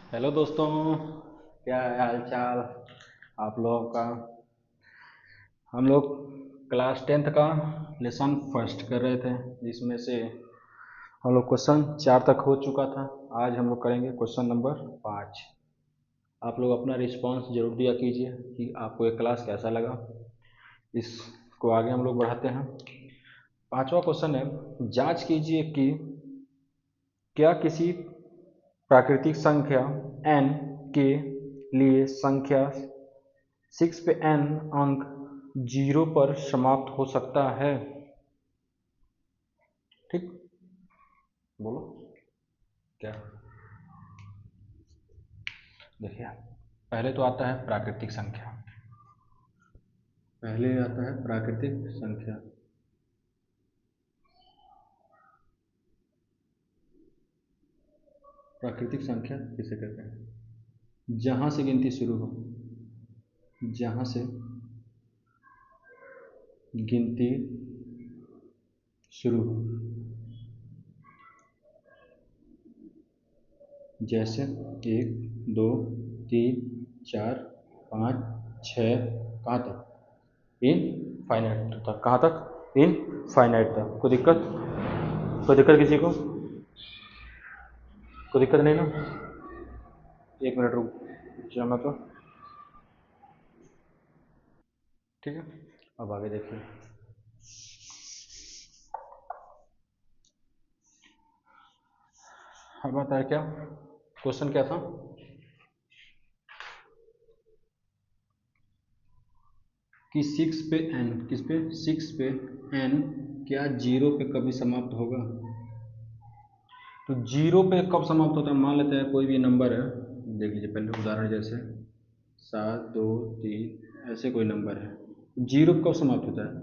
Hello दोस्तों, क्या है हाल चाल आप लोगों का। हम लोग क्लास 10th का लेसन फर्स्ट कर रहे थे, जिसमें से हम लोग क्वेश्चन 4 तक हो चुका था। आज हम लोग करेंगे क्वेश्चन नंबर 5। आप लोग अपना रिस्पांस जरूर दिया कीजिए कि आपको ये क्लास कैसा लगा। इसको आगे हम लोग बढ़ाते हैं। पांचवा क्वेश्चन है, जांच कीजिए कि क्या किसी प्राकृतिक संख्या n के लिए संख्या 6 पे n अंक 0 पर समाप्त हो सकता है। ठीक, बोलो क्या। देखिए, पहले तो आता है प्राकृतिक संख्या। पहले आता है प्राकृतिक संख्या। प्राकृतिक संख्या किसे कहते हैं? जहां से गिनती शुरू हो, जहां से गिनती शुरू हो, जैसे 1 2 3 4 5 6, कहाँ तक? इनफाइनाइट तक। कहाँ तक? इनफाइनाइट तक। कोई दिक्कत? कोई दिक्कत किसी को? कोई दिक्कत नहीं ना? एक मिनट रुक जाना तो। ठीक है, अब आगे देखिए। अब बता क्या क्वेश्चन क्या था कि 6 पे n, किस पे? 6 पे n क्या 0 पे कभी समाप्त होगा? तो 0 पे कब समाप्त होता है? मान लेते हैं कोई भी नंबर है, देख लीजिए पहले उदाहरण, जैसे 7 2 3, ऐसे कोई नंबर है। 0 पे कब समाप्त होता है?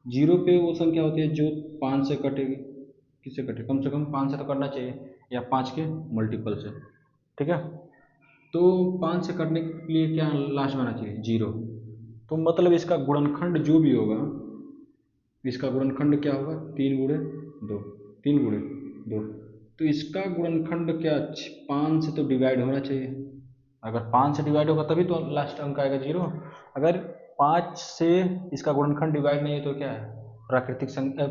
0 पे वो संख्या होती है जो 5 से कटेगी। किससे कटे? कम से कम 5 से तो कटना चाहिए, या 5 के मल्टीपल से। ठीक है, तो 5 से कटने के लिए क्या लास्ट में आना चाहिए? 0। तो मतलब इसका गुणनखंड जो भी होगा, इसका गुणनखंड क्या होगा? 3 गुणे 2, 3 गुणे 2। तो इसका गुणनखंड क्या 5 से तो डिवाइड होना चाहिए। अगर 5 से डिवाइड होगा तभी तो लास्ट अंक आएगा 0। अगर 5 से इसका गुणनखंड डिवाइड नहीं है तो क्या है? प्राकृतिक संख्या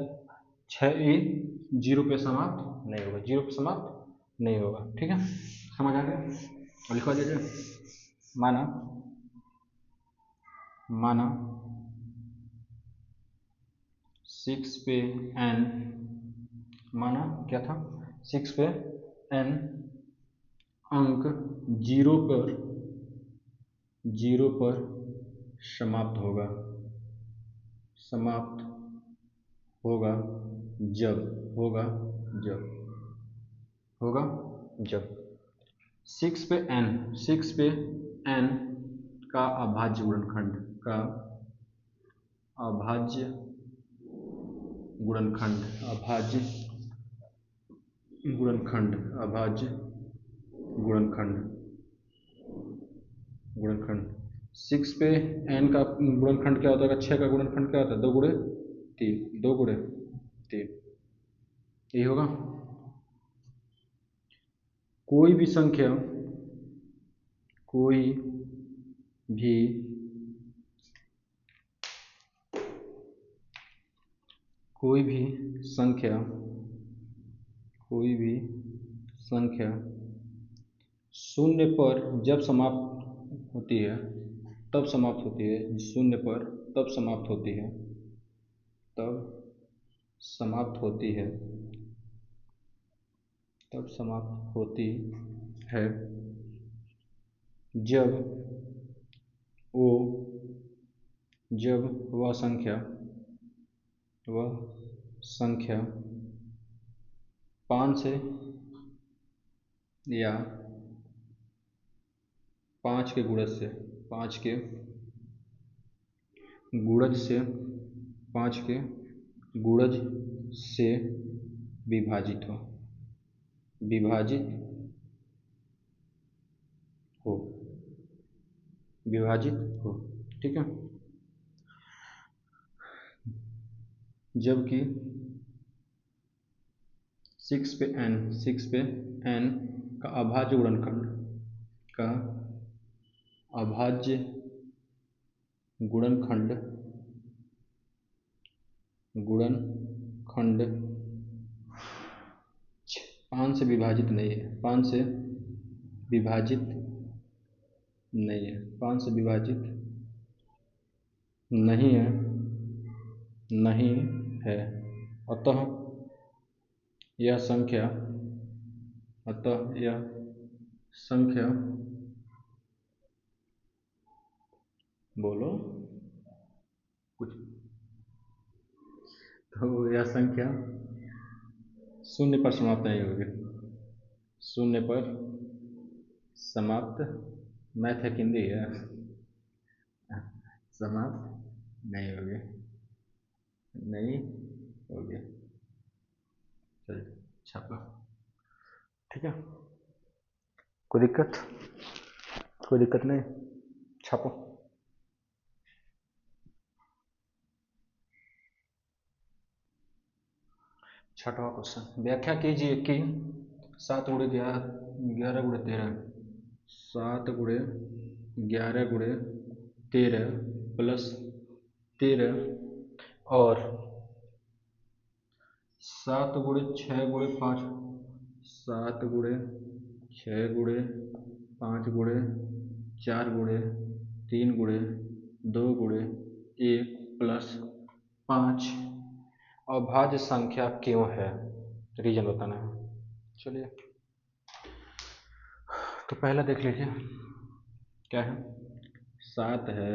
6 ही 0 पे समाप्त नहीं होगा, 0 पे समाप्त नहीं होगा। ठीक है, समझ आ गया? और लिखवा दीजिए। माना माना 6 पे n, माना क्या था? 6 पे n अंक 0 पर 0 पर समाप्त होगा, समाप्त होगा जब, होगा जब, होगा जब 6 पे n, 6 पे n का अभाज्य गुणनखंड, का अभाज्य गुणनखंड, अभाज्य गुणनखंड, अभाज्य गुणनखंड, गुणनखंड 6 पे n का गुणनखंड क्या होता है? 6 का गुणनखंड क्या होता है? 2 गुणे 3, 2 गुणे 3, यही होगा। कोई भी संख्या, कोई भी कोई भी संख्या, कोई भी संख्या शून्य पर जब समाप्त होती है, तब समाप्त होती है, शून्य पर तब समाप्त होती है, तब समाप्त होती है, तब समाप्त होती है जब वो, जब वह संख्या 5 से, या 5 के गुणज से, 5 के गुणज से, 5 के गुणज से विभाजित हो, विभाजित हो, विभाजित हो। ठीक है, जबकि 6 पे n, 6 पे n का अभाज्य गुणनखंड का अभाज्य गुणनखंड 5 से विभाजित नहीं है, 5 से विभाजित नहीं है, 5 से विभाजित नहीं है, नहीं है। अतः यह संख्या बोलो कुछ, तो यह संख्या शून्य पर समाप्त नहीं होगी, शून्य पर समाप्त, मैथ है हिंदी है, समाप्त नहीं होगी, नहीं होगी। चलिए छापा, ठीक है, कोई दिक्कत नहीं, छापो। छठवां क्वेश्चन, व्याख्या कीजिए कि 7 × 11 × 13 7 × 11 × 13 प्लस 13 और 7 × 6 × 5 7 × 6 × 5 × 4 × 3 × 2 × 1 प्लस 5 अभाज्य संख्या क्यों है, रीजन बताना है। चलिए तो पहला देख लीजिए क्या है, 7 है,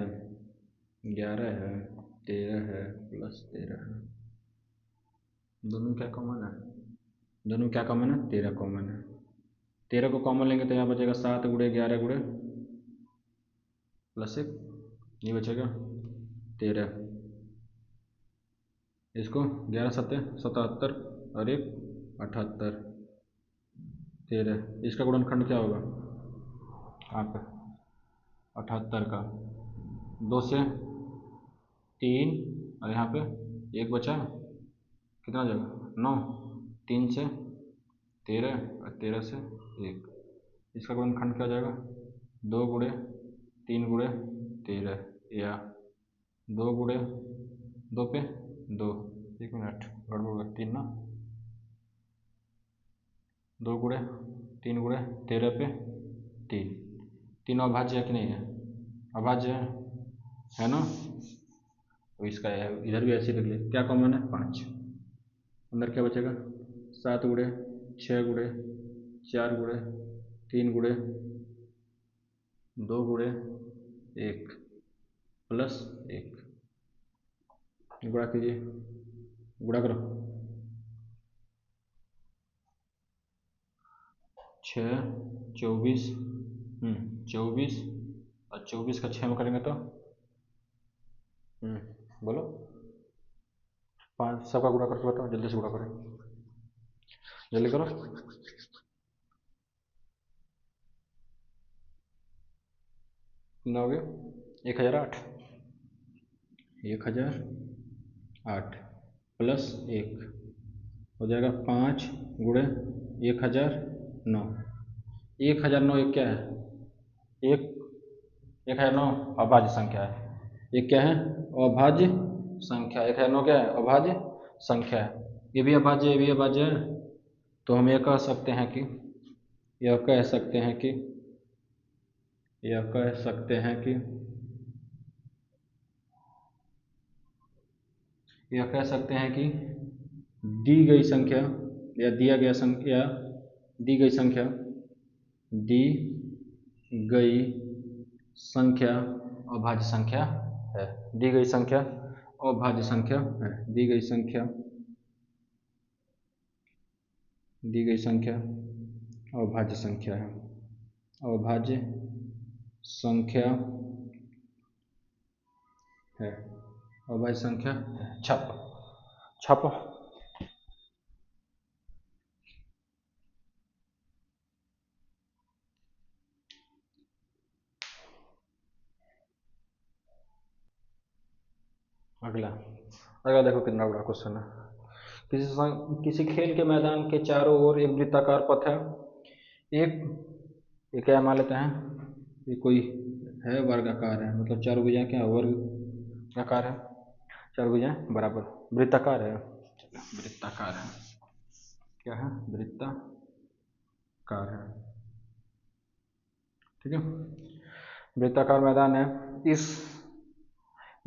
11 है, 13 है, प्लस 13 है, दोनों क्या कॉमन है, 13 कॉमन है। 13 को कॉमन लेंगे तो यहाँ बचेगा 7 × 11 × प्लस 1, ये बचेगा 13, इसको 11 7 77 और 1 78, 13, इसका गुणनखंड क्या होगा आपका 78 का, 2 से 3 और यहाँ पे 1 बचा, कितना जाएगा 9, 3 से 13 और 13 से 1, इसका गुणनखंड क्या हो जाएगा 2 × 3 × 13 या 2 × 2 पे 2, 1 मिनट गड़बड़ 3 ना, 2 × 3 × 13 पे 3, तीनों अभाज्य है कि नहीं है, अभाज्य है ना, तो इसका इधर भी ऐसे लिख ले, क्या कॉमन है 5, अंदर क्या बचेगा 7 × 6 × 4 × 3 × 2 × 1 प्लस 1, गुणा कीजिए, गुणा करो, 6 24 24 और 24 का 6 में करेंगे तो बोलो 5, सबका गुणा करके बताओ, जल्दी से गुणा करो, जल्दी करो, कितना हो गया 1008, 1008 प्लस 1 हो जाएगा 5 × 1009, 1009 एक क्या है, 1009 अभाज्य संख्या है, एक क्या है अभाज्य संख्या, 1009 क्या है अभाज्य संख्या है, ये भी अभाज्य है, तो हम यह कह सकते हैं कि दी गई संख्या या दी गई संख्या अभाज्य संख्या है, दी गई संख्या अभाज्य संख्या है, दी गई संख्या अभाज्य संख्या है, अभाज्य संख्या है, अभाज्य संख्या है। छापो अगला देखो कितना बड़ा क्वेश्चन है, किसी खेल के मैदान के चारों ओर एक वृत्ताकार पथ है, एक ये क्या मान लेते हैं, ये कोई है वर्गाकार है, मतलब चार भुजाएं क्या वर्गाकार है, चार भुजाएं बराबर वृत्ताकार है, वृत्ताकार है, क्या है, वृत्ताकार है। ठीक है, वृत्ताकार मैदान है। इस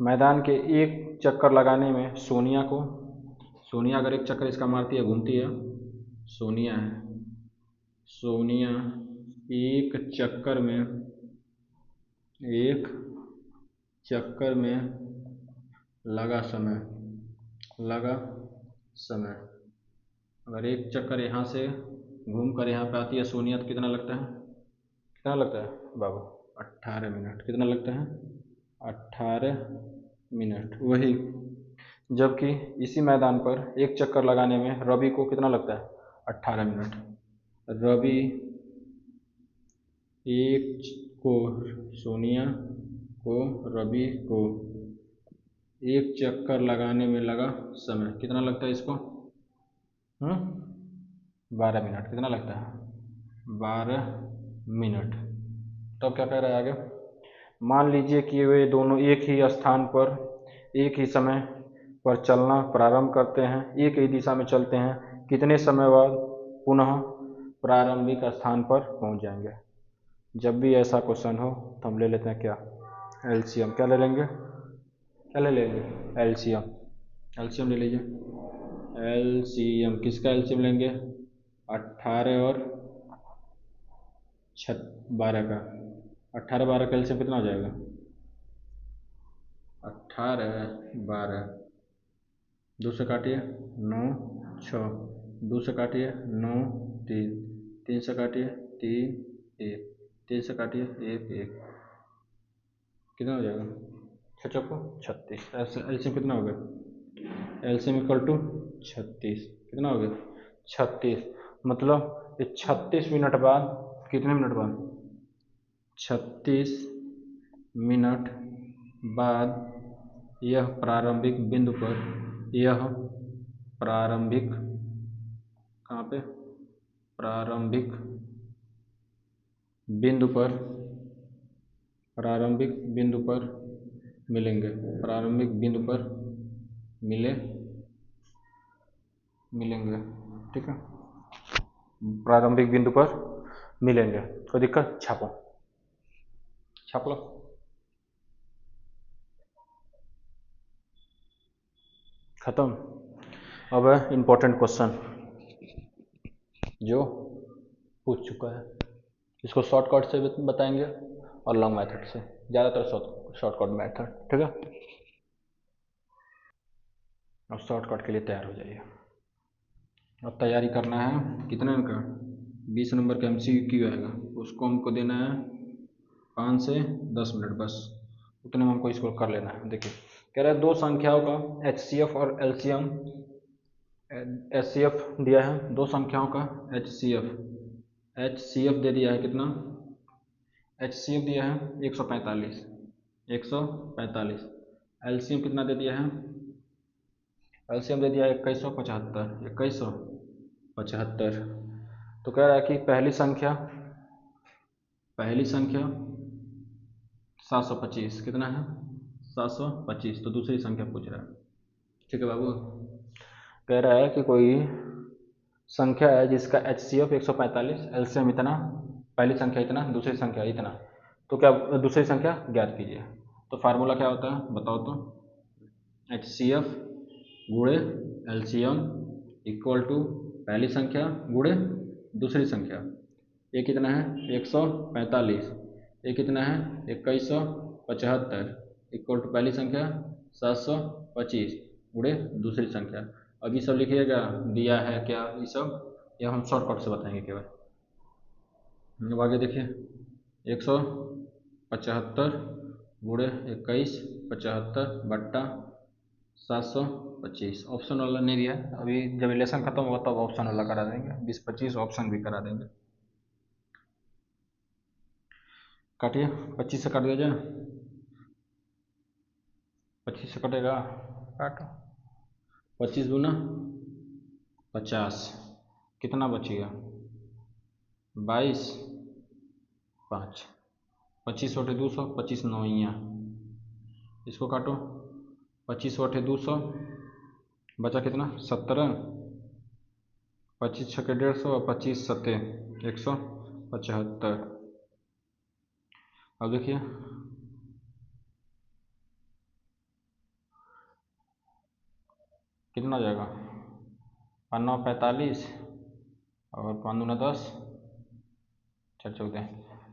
मैदान के एक चक्कर लगाने में सोनिया अगर एक चक्कर इसका मारती है, घूमती है, सोनिया है, सोनिया एक चक्कर में लगा समय अगर एक चक्कर यहाँ से घूम कर यहाँ पे आती है सोनिया, तो कितना लगता है, बाबू 18 मिनट। कितना लगता है, 18 मिनट। वही जबकि इसी मैदान पर एक चक्कर लगाने में रवि को कितना लगता है, 18 मिनट। रवि सोनिया को रवि को एक चक्कर लगाने में लगा समय कितना लगता है इसको, 12 मिनट। कितना लगता है, 12 मिनट। तो क्या कह रहा है आगे, मान लीजिए कि वे दोनों एक ही स्थान पर एक ही समय पर चलना प्रारंभ करते हैं, एक ही दिशा में चलते हैं, कितने समय बाद पुनः प्रारंभिक स्थान पर पहुंच जाएंगे। जब भी ऐसा क्वेश्चन हो तो हम ले लेते हैं क्या, एलसीएम। क्या ले लेंगे, एलसीएम ले लीजिए। एलसीएम किसका एलसीएम लेंगे, 18 और 12 का। 18 12 का एलसीएम कितना हो जाएगा, 18 12, 2 से काटिए 9 6, 2 से काटिए 9 3, 3 से काटिए 3 1, 3 से काटिए 1 1, कितना हो जाएगा, 6 चौको 36। एलसीएम कितना हो गया, एलसीएम इक्वल टू 36। कितना हो गया, 36। मतलब ये 36 मिनट बाद, कितने मिनट बाद, 36 मिनट बाद यह प्रारंभिक बिंदु पर, यह प्रारंभिक, कहाँ पे, प्रारंभिक बिंदु पर मिलेंगे, प्रारंभिक बिंदु पर मिलेंगे। ठीक है, प्रारंभिक बिंदु पर मिलेंगे। कोई दिक्कत, छाप लो। खत्म। अब है इम्पोर्टेंट क्वेश्चन जो पूछ चुका है, इसको शॉर्टकट से बताएंगे और लॉन्ग मेथड से, ज़्यादातर शॉर्टकट मेथड। ठीक है, अब शॉर्टकट के लिए तैयार हो जाइए। अब तैयारी करना है कितने का, 20 नंबर का MCQ आएगा, उसको हमको देना है 5 से 10 मिनट, बस उतने में हमको इसको कर लेना है। देखिए कह रहा है दो संख्याओं का HCF और LCM, HCF दिया है, दो संख्याओं का HCF दे दिया है, कितना, HCF दिया है 145, LCM कितना दे दिया है, LCM दे दिया है 2175। तो कह रहा है कि पहली संख्या 725, कितना है, 725। तो दूसरी संख्या पूछ रहा है। ठीक है बाबू, कह रहा है कि कोई संख्या है जिसका HCF 145, LCM इतना, पहली संख्या इतना, दूसरी संख्या इतना, तो क्या दूसरी संख्या ज्ञात कीजिए। तो फार्मूला क्या होता है बताओ तो, HCF गुणे LCM इक्वल टू पहली संख्या गुणे दूसरी संख्या। ये कितना है 145, ये कितना है 2175 इक्वल टू पहली संख्या 725 गुणे दूसरी संख्या। अब ये सब लिखिएगा, दिया है क्या ये सब, या हम शॉर्टकट से बताएंगे केवल। अब आगे देखिए 175 गुणे 2175 बट्टा 725, ऑप्शन वाला नहीं दिया है, अभी जब रिलेशन खत्म होगा तब ऑप्शन वाला करा देंगे, 20-25 ऑप्शन भी करा देंगे। काटिए, 25 से काट दिया जाए, 25 से कटेगा, काटो, 25 दूना 50, कितना बचेगा, 22 5 25 बटे 200 25 नौइयाँ, इसको काटो 25 बटे 200 बचा कितना 17, 25 छक्के 150 और 25 सत्ते 175। अब देखिए कितना जाएगा 5 9 45 और 5 दूना 10 4 14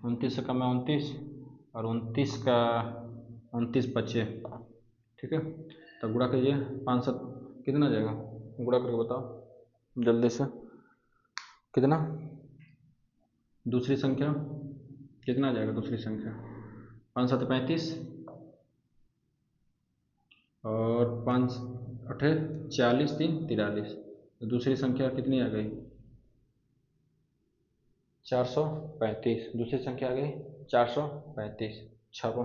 29 से कम है 29 और 29 का 29 बचे, ठीक है। तो गुणा कीजिए 5 7 कितना जाएगा, गुणा करके बताओ जल्दी से कितना, दूसरी संख्या कितना जाएगा, दूसरी संख्या 5 7 35 और 5 8 40 3 43, तो दूसरी संख्या कितनी आ गई 435, दूसरी संख्या आ गई 435 छापो।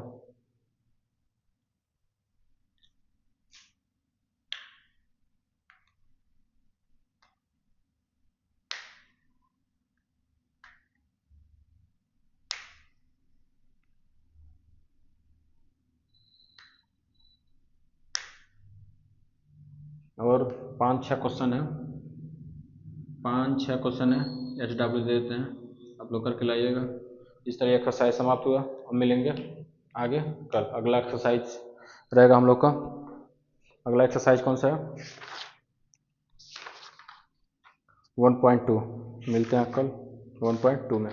और 5 6 क्वेश्चन है, 5 6 क्वेश्चन है, HW दे देते हैं, आप लोग करके लाइएगा। इस तरह एक्सरसाइज समाप्त हुआ और मिलेंगे आगे कल। अगला एक्सरसाइज रहेगा हम लोग का, अगला एक्सरसाइज कौन सा है 1.2, मिलते हैं कल 1.2 में।